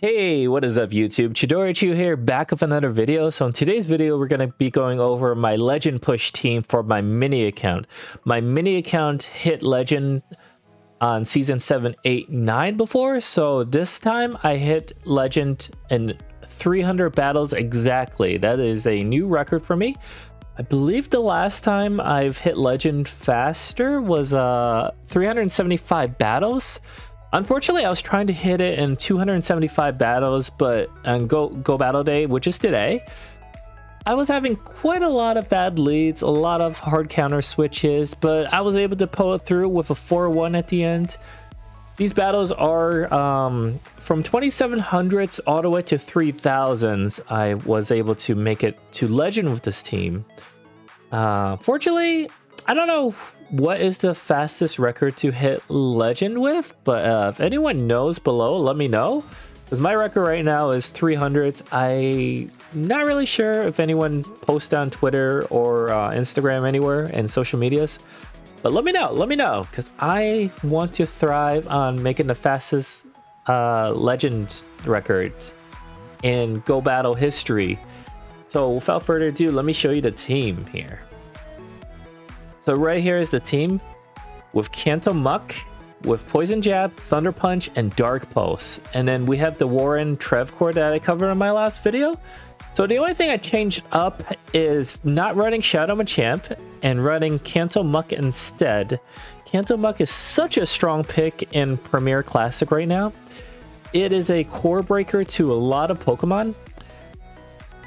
Hey, what is up YouTube? Chidori here, back with another video. So in today's video, we're going to be going over my legend push team for my mini account. My mini account hit legend on season 7, 8, 9 before. So this time I hit legend in 300 battles exactly. That is a new record for me. I believe the last time I've hit legend faster was 375 battles. Unfortunately, I was trying to hit it in 275 battles, but on Go Battle Day, which is today, I was having quite a lot of bad leads, a lot of hard counter switches, but I was able to pull it through with a 4-1 at the end. These battles are from 2700s all the way to 3000s. I was able to make it to legend with this team. Fortunately, I don't know what is the fastest record to hit legend with, but if anyone knows below, let me know, because my record right now is 300s. I'm not really sure if anyone posts on Twitter or Instagram anywhere and social medias, but let me know, because I want to thrive on making the fastest legend record in Go Battle history. So without further ado, let me show you the team here. So right here is the team with Kanto Muck, with Poison Jab, Thunder Punch, and Dark Pulse. And then we have the Warren Trev core that I covered in my last video. So the only thing I changed up is not running Shadow Machamp and running Kanto Muck instead. Kanto Muck is such a strong pick in Premier Classic right now. It is a core breaker to a lot of Pokemon.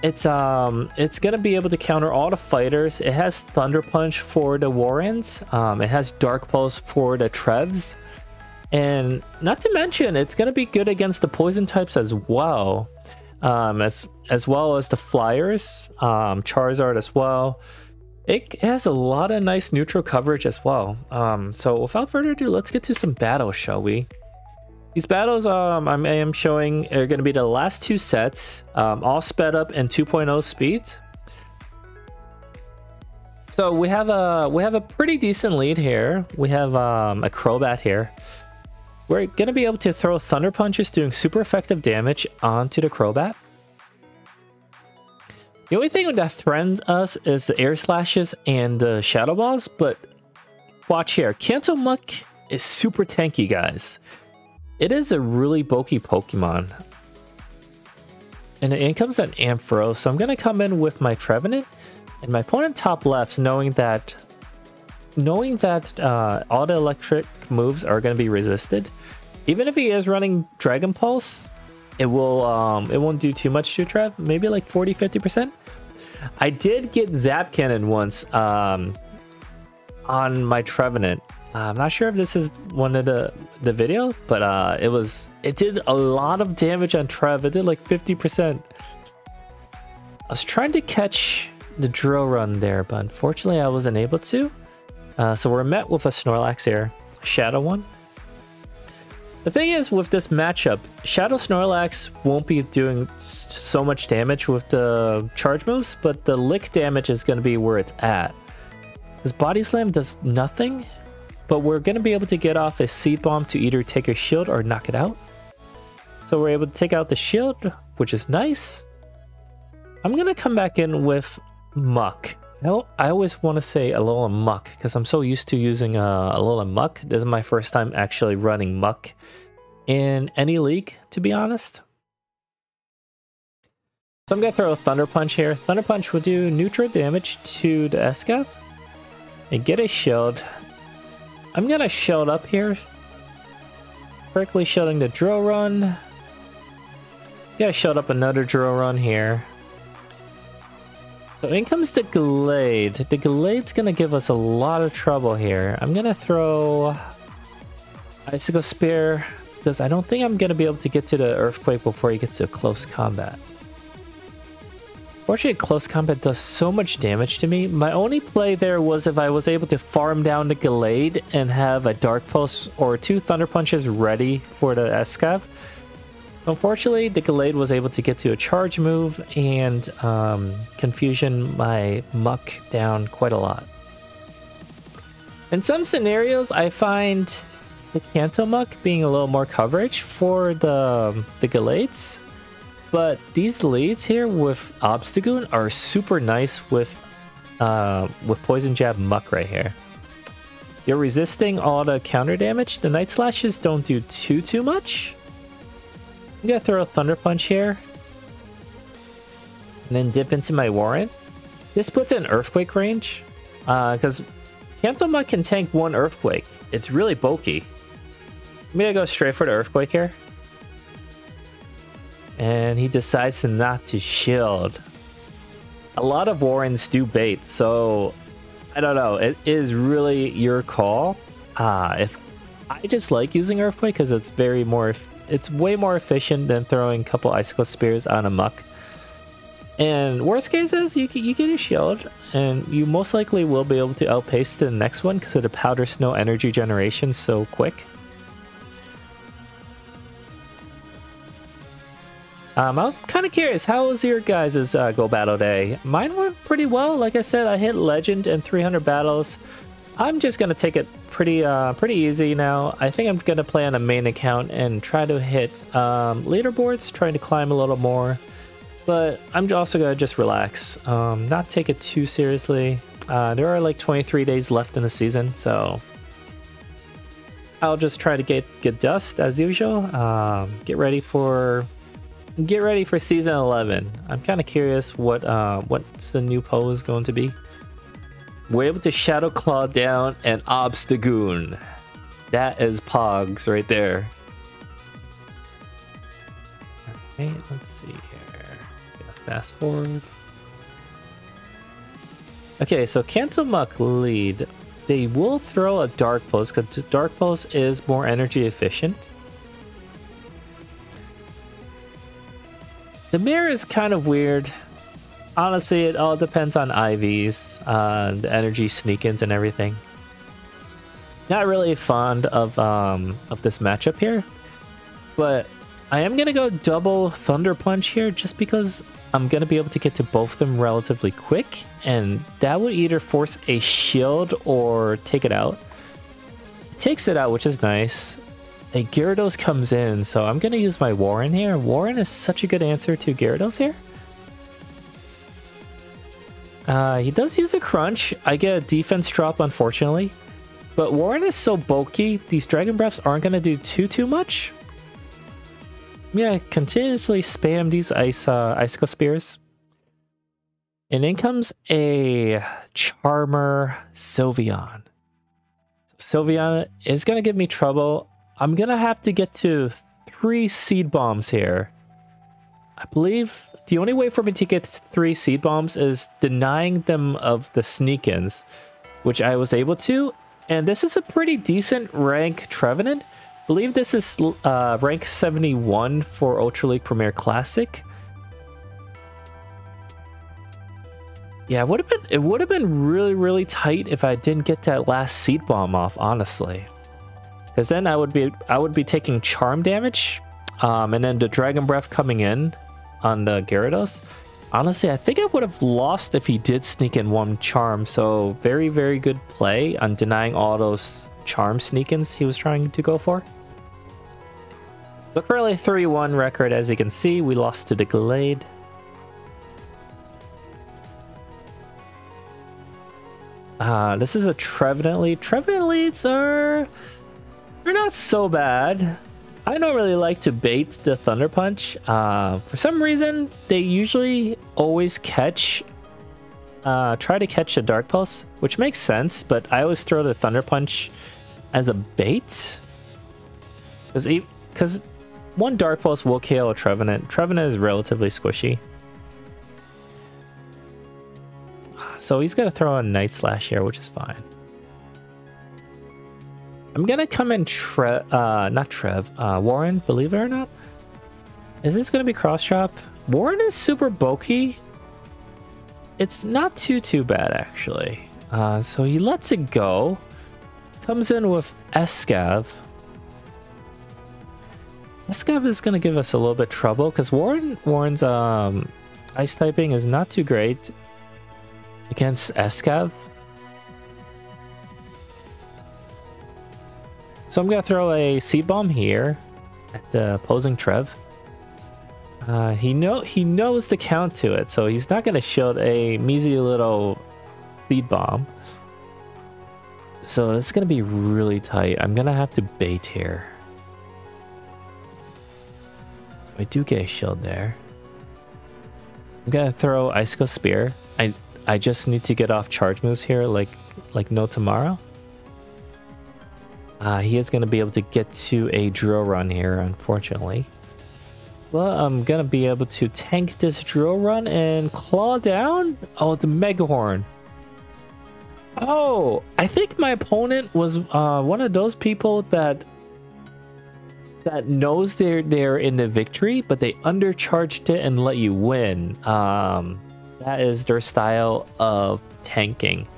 It's gonna be able to counter all the fighters. It has Thunder Punch for the Warrens. It has Dark Pulse for the Trevs, and not to mention it's gonna be good against the poison types as well, as well as the Flyers, Charizard as well. It has a lot of nice neutral coverage as well. So without further ado, let's get to some battles, shall we? These battles I am showing are going to be the last two sets, all sped up in 2.0 speed. So we have a pretty decent lead here. We have a Crobat here. We're going to be able to throw Thunder Punches doing super effective damage onto the Crobat. The only thing that threatens us is the Air Slashes and the Shadow Balls, but watch here. Kanto Muck is super tanky, guys. It is a really bulky Pokemon. And it comes at Ampharos, so I'm going to come in with my Trevenant and my opponent top left, knowing that all the electric moves are going to be resisted. Even if he is running Dragon Pulse, it won't do too much to Trev, maybe like 40-50%. I did get Zap Cannon once on my Trevenant. I'm not sure if this is one of the video, but it did a lot of damage on Trev. It did like 50%. I was trying to catch the drill run there, but unfortunately I wasn't able to. So we're met with a Snorlax here, Shadow one. The thing is, with this matchup, Shadow Snorlax won't be doing so much damage with the charge moves, but the lick damage is going to be where it's at. This Body Slam does nothing, but we're going to be able to get off a Seed Bomb to either take a shield or knock it out. So we're able to take out the shield, which is nice. I'm going to come back in with Muck. I always want to say Alola Muck because I'm so used to using Alola Muck. This is my first time actually running Muck in any league, to be honest. So I'm going to throw a Thunder Punch here. Thunder Punch will do neutral damage to the Escav and get a shield. I'm gonna shield up here. Correctly shielding the drill run. Yeah, shield up another drill run here. So in comes the Glade. The Glade's gonna give us a lot of trouble here. I'm gonna throw Icicle Spear because I don't think I'm gonna be able to get to the Earthquake before he gets to close combat. Fortunately, close combat does so much damage to me. My only play there was if I was able to farm down the Glade and have a Dark Pulse or 2 Thunder Punches ready for the Escav. Unfortunately, the Glade was able to get to a charge move and confusion my Muck down quite a lot. In some scenarios, I find the Cantomuck being a little more coverage for the Gallades. But these leads here with Obstagoon are super nice with Poison Jab Muck right here. You're resisting all the counter damage. The Night Slashes don't do too much. I'm gonna throw a Thunder Punch here. And then dip into my Warren. This puts it in Earthquake range. Because Cantomuck can tank one Earthquake. It's really bulky. I'm gonna go straight for the Earthquake here. And he decides not to shield. A lot of Warrens do bait, so I don't know. It is really your call. If I just like using Earthquake because it's way more efficient than throwing a couple Icicle Spears on a Muck. And worst case is you get a shield, and you most likely will be able to outpace the next one because of the Powder Snow energy generation so quick. I'm kind of curious, how was your guys' Go Battle Day? Mine went pretty well. Like I said, I hit Legend in 300 battles. I'm just going to take it pretty easy now. I think I'm going to play on a main account and try to hit leaderboards, trying to climb a little more. But I'm also going to just relax, not take it too seriously. There are like 23 days left in the season, so I'll just try to get dust as usual. Get ready for season 11. I'm kind of curious what's the new pose going to be. We're able to Shadow Claw down and Obstagoon. That is Pogs right there. Okay, let's see here. Fast forward. Okay, so Cantomuck lead. They will throw a Dark Pulse because Dark Pulse is more energy efficient. The mirror is kind of weird. Honestly, it all depends on IVs, the energy sneak-ins and everything. Not really fond of this matchup here, but I am gonna go double Thunder Punch here just because I'm gonna be able to get to both of them relatively quick, and that would either force a shield or take it out. It takes it out, which is nice. A Gyarados comes in, so I'm gonna use my Warren here. Warren is such a good answer to Gyarados here. He does use a Crunch. I get a defense drop, unfortunately. But Warren is so bulky, these Dragon Breaths aren't gonna do too much. Yeah, continuously spam these Icicle Spears. And in comes a Charmer Sylveon. Sylveon is gonna give me trouble. I'm gonna have to get to 3 Seed Bombs here. I believe the only way for me to get 3 Seed Bombs is denying them of the sneak-ins, which I was able to. And this is a pretty decent rank Trevenant. I believe this is rank 71 for Ultra League Premier Classic. Yeah, it would have been really tight if I didn't get that last Seed Bomb off, honestly. Because then I would be taking Charm damage, and then the Dragon Breath coming in on the Gyarados. Honestly, I think I would have lost if he did sneak in one Charm. So very good play on denying all those Charm sneak-ins he was trying to go for. So currently 3-1 record, as you can see. We lost to the Gallade. This is a Trevenant lead. Trevenant leads are not so bad. I don't really like to bait the Thunder Punch. For some reason, they usually always try to catch a Dark Pulse, which makes sense, but I always throw the Thunder Punch as a bait. Because one Dark Pulse will KO a Trevenant. Trevenant is relatively squishy. So he's going to throw a Night Slash here, which is fine. I'm going to come in Warren, believe it or not. Is this going to be Cross Chop? Warren is super bulky. It's not too bad, actually. So he lets it go. Comes in with Escav. Escav is going to give us a little bit trouble because Warren's ice typing is not too great against Escav. So I'm gonna throw a seed bomb here at the opposing Trev. He knows the count to it, so he's not gonna shield a measly little seed bomb. So this is gonna be really tight. I'm gonna have to bait here. I do get a shield there. I'm gonna throw Icicle Spear. I just need to get off charge moves here like no tomorrow. He is gonna be able to get to a drill run here, unfortunately. Well, I'm gonna be able to tank this drill run and claw down. Oh, the Mega Horn. Oh, I think my opponent was one of those people that knows they're in the victory, but they undercharged it and let you win. That is their style of tanking.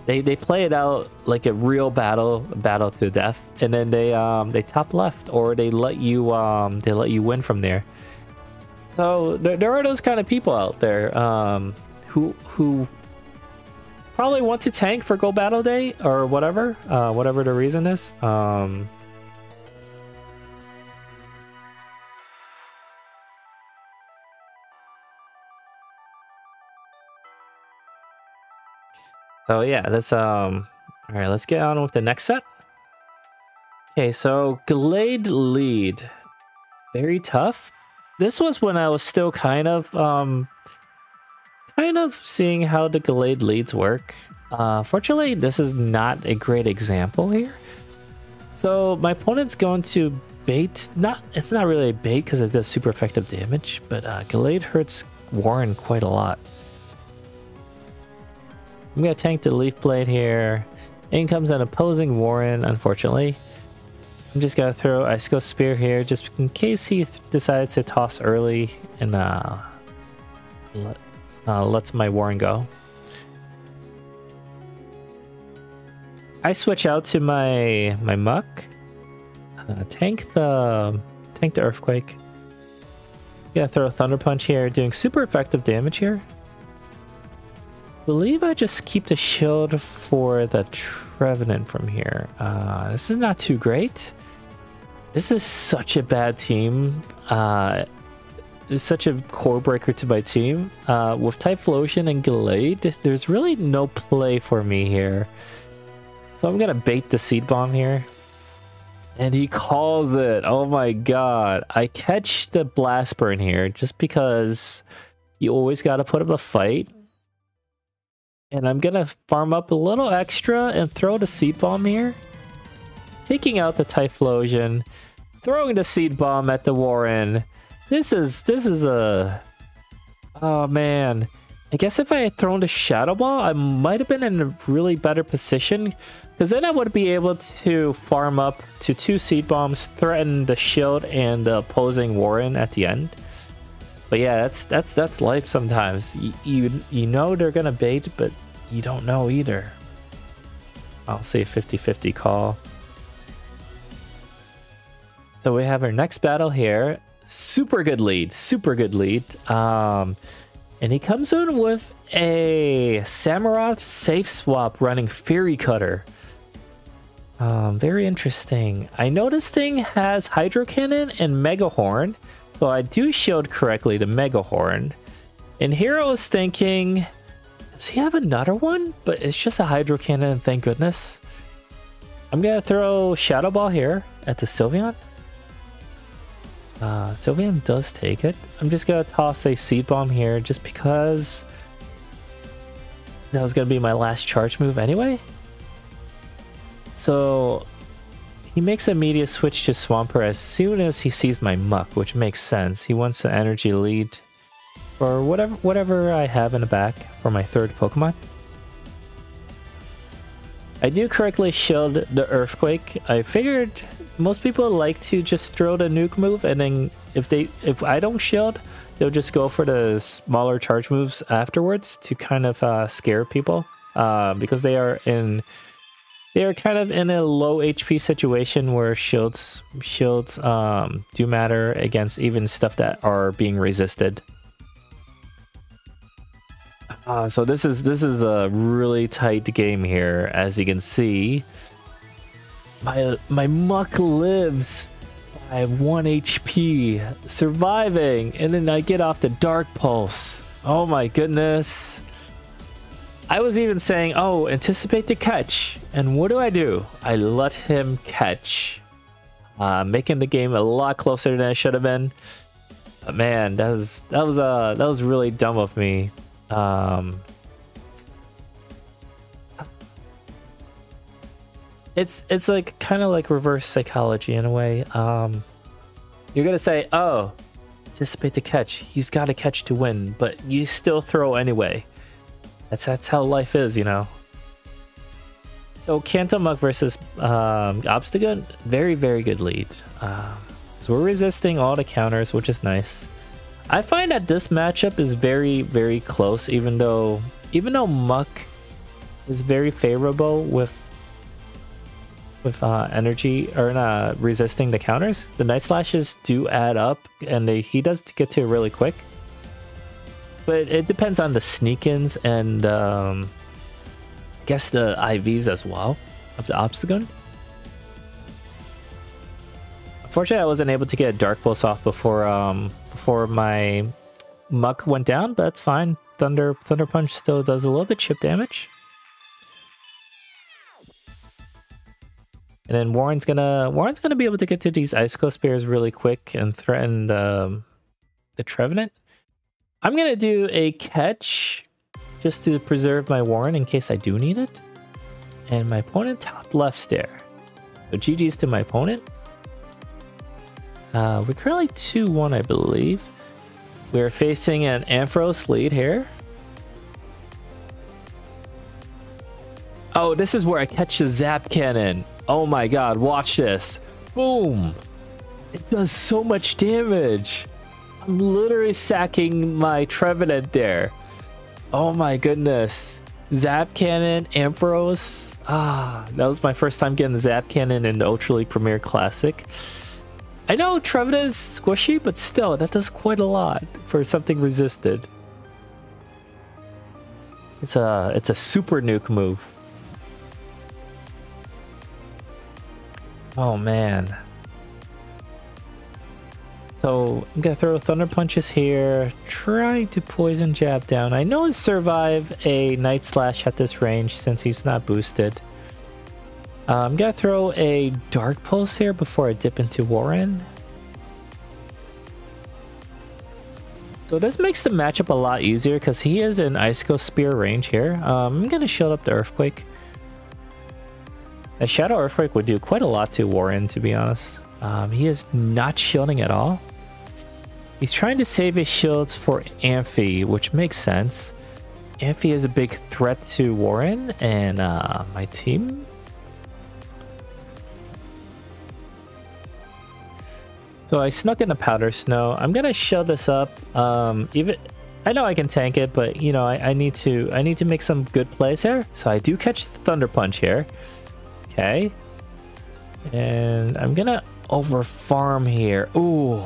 They play it out like a real battle to death, and then they top left, or they let you win from there. So there are those kind of people out there who probably want to tank for Go Battle Day or whatever the reason is. So yeah, that's all right, let's get on with the next set. Okay, so Glade lead. Very tough. This was when I was still kind of seeing how the Glade leads work. Fortunately, this is not a great example here. So my opponent's going to bait. It's not really a bait because it does super effective damage, but Glade hurts Warren quite a lot. I'm going to tank the Leaf Blade here. In comes an opposing Warren, unfortunately. I'm just going to throw Icicle Spear here, just in case he decides to toss early and lets my Warren go. I switch out to my Muck. Tank the Earthquake. Yeah, throw a Thunder Punch here, doing super effective damage here. Believe I just keep the shield for the Trevenant from here. This is not too great. This is such a bad team. It's such a core breaker to my team. With Typhlosion and Glade, there's really no play for me here. So I'm gonna bait the Seed Bomb here. And he calls it. Oh my god. I catch the Blast Burn here just because you always gotta put up a fight. And I'm gonna farm up a little extra and throw the Seed Bomb here. Taking out the Typhlosion, throwing the Seed Bomb at the Warren. This is a... Oh man. I guess if I had thrown the Shadow Ball, I might have been in a really better position. Because then I would be able to farm up to 2 Seed Bombs, threaten the shield and the opposing Warren at the end. But yeah, that's life sometimes. You know they're gonna bait, but you don't know either. I'll say 50-50 call. So we have our next battle here. Super good lead. And he comes in with a Samurott safe swap running Fury Cutter. Very interesting. I know this thing has Hydro Cannon and Mega Horn. So I do shield correctly the Mega Horn. And here I was thinking, does he have another one? But it's just a Hydro Cannon, thank goodness. I'm going to throw Shadow Ball here at the Sylveon. Sylveon does take it. I'm just going to toss a Seed Bomb here just because that was going to be my last charge move anyway. So he makes an immediate switch to Swampert as soon as he sees my Muck, which makes sense. He wants the energy lead for whatever I have in the back for my third Pokemon. I do correctly shield the Earthquake. I figured most people like to just throw the nuke move, and then if I don't shield, they'll just go for the smaller charge moves afterwards to kind of scare people because they are kind of in a low HP situation where shields do matter against even stuff that are being resisted. So this is a really tight game here, as you can see. My Muck lives by 1 HP, surviving, and then I get off the Dark Pulse. Oh my goodness. I was even saying, oh, anticipate the catch. And what do? I let him catch. Making the game a lot closer than it should have been. But man, that was really dumb of me. It's like kind of like reverse psychology in a way. You're gonna say, oh, anticipate the catch. He's got to catch to win, but you still throw anyway. That's how life is, you know. So Kanto Muck versus Obstagoon, very good lead. So we're resisting all the counters, which is nice. I find that this matchup is very close, even though Muck is very favorable with energy or not resisting the counters. The Night Slashes do add up, and he does get to it really quick. But it depends on the sneak-ins and I guess the IVs as well of the Obstagoon. Unfortunately, I wasn't able to get a Dark Pulse off before my Muck went down, but that's fine. Thunder Punch still does a little bit chip damage. And then Warren's gonna be able to get to these Icicle Spears really quick and threaten the Trevenant. I'm gonna do a catch just to preserve my Warren in case I do need it. And my opponent top left stare. So GG's to my opponent. We're currently 2-1, I believe. We're facing an Ampharos lead here. Oh, this is where I catch the Zap Cannon. Oh my god, watch this. Boom! It does so much damage. I'm literally sacking my Trevenant there. Oh my goodness. Zap Cannon, Ampharos. That was my first time getting the Zap Cannon in the Ultra League Premier Classic. I know Trevenant is squishy, but still, that does quite a lot for something resisted. It's a super nuke move. Oh man. So I'm gonna throw Thunder Punches here, trying to poison jab down. I know he'll survive a Night Slash at this range since he's not boosted. I'm gonna throw a Dark Pulse here before I dip into Warren. So this makes the matchup a lot easier because he is in Icicle Spear range here. I'm gonna shield up the Earthquake. A Shadow Earthquake would do quite a lot to Warren, to be honest. He is not shielding at all. He's trying to save his shields for Amphi, which makes sense. Amphi is a big threat to Warren and my team. So I snuck in a Powder Snow. I'm gonna shield this up. Even I know I can tank it, but you know I need to make some good plays here. So I do catch the Thunder Punch here. Okay, and I'm gonna over farm here. Ooh.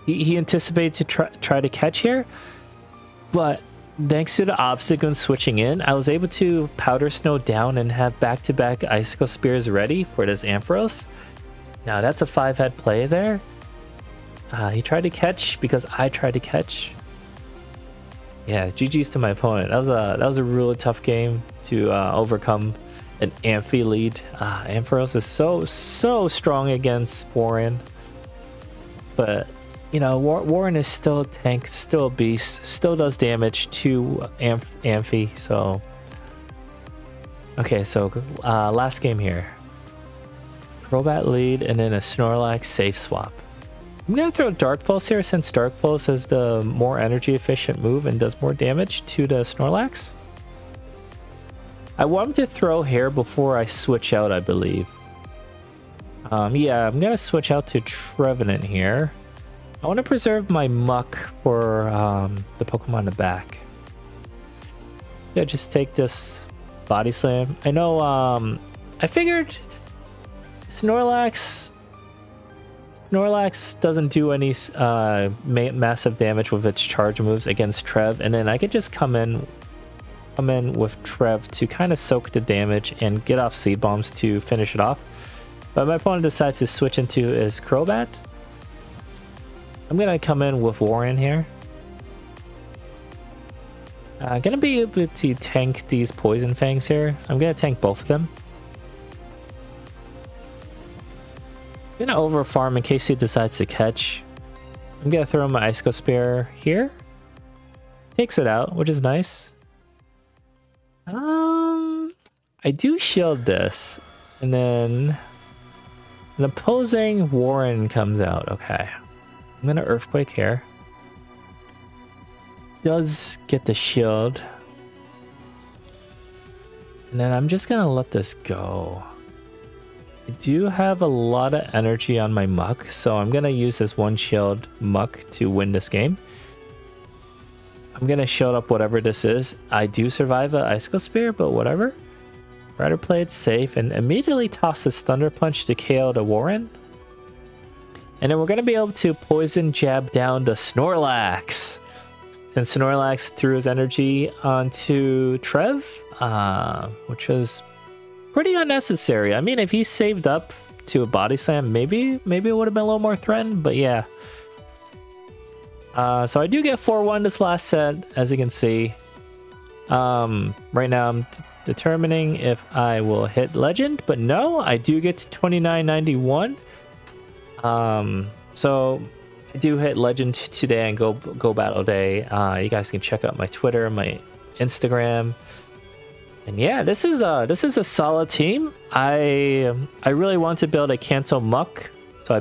He anticipated to try to catch here, but thanks to the Obstagoon switching in, I was able to Powder Snow down and have back-to-back Icicle Spears ready for this Ampharos. Now that's a 5-head play there. He tried to catch because I tried to catch. Yeah, GG's to my opponent. That was a really tough game to overcome an Amphi lead. Ampharos is so strong against Warren, but you know, Warren is still a tank, still a beast, still does damage to Amphi, so... Okay, so last game here. Crobat lead and then a Snorlax safe swap. I'm going to throw Dark Pulse here since Dark Pulse is the more energy efficient move and does more damage to the Snorlax. I want him to throw here before I switch out, I believe. Yeah, I'm going to switch out to Trevenant here. I want to preserve my Muck for the Pokemon in the back. Yeah, just take this Body Slam. I know, I figured Snorlax doesn't do any massive damage with its charge moves against Trev, and then I could just come in with Trev to kind of soak the damage and get off Seed Bombs to finish it off. But my opponent decides to switch into his Crobat. I'm gonna come in with Warren here. Gonna be able to tank these Poison Fangs here. I'm gonna tank both of them. I'm gonna over farm in case he decides to catch. I'm gonna throw my Icicle Spear here. Takes it out, which is nice. I do shield this, and then an opposing Warren comes out. Okay, I'm gonna Earthquake here. Does get the shield, and then I'm just gonna let this go. I do have a lot of energy on my Muck, so I'm gonna use this one shield Muck to win this game. I'm gonna shield up whatever this is. I do survive an Icicle Spear, but whatever. Rider play it safe and immediately tosses Thunder Punch to KO the Warren. And then we're gonna be able to Poison Jab down the Snorlax. Since Snorlax threw his energy onto Trev, which was pretty unnecessary. I mean, if he saved up to a Body Slam, maybe it would have been a little more threatened, but yeah. So I do get 4-1 this last set, as you can see. Right now I'm determining if I will hit Legend, but no, I do get to 29.91. So I do hit Legend today and go battle day. You guys can check out my Twitter, my Instagram. And yeah, this is a solid team. I really want to build a Kanto Muck. So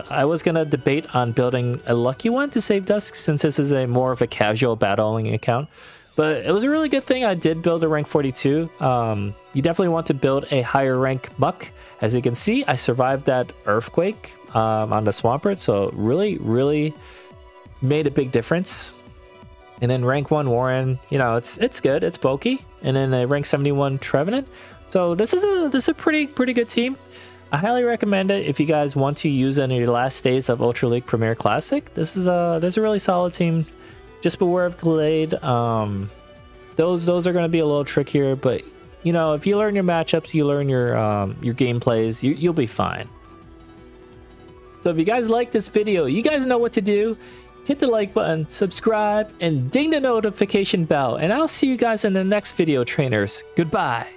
I was gonna debate on building a Lucky One to save Dusk, since this is a more of a casual battling account. But it was a really good thing I did build a rank 42. You definitely want to build a higher rank Muck. As you can see, I survived that Earthquake on the Swampert, so really made a big difference. And then rank 1 Warren, you know, it's good, it's bulky. And then a rank 71 Trevenant. So this is a pretty good team. I highly recommend it if you guys want to use it in your last days of Ultra League Premier Classic. This is a really solid team. Just beware of Glade. Those are going to be a little trickier, but you know, if you learn your matchups, you learn your gameplays, you'll be fine. So if you guys like this video, you guys know what to do. Hit the like button, subscribe, and ding the notification bell. And I'll see you guys in the next video, trainers. Goodbye.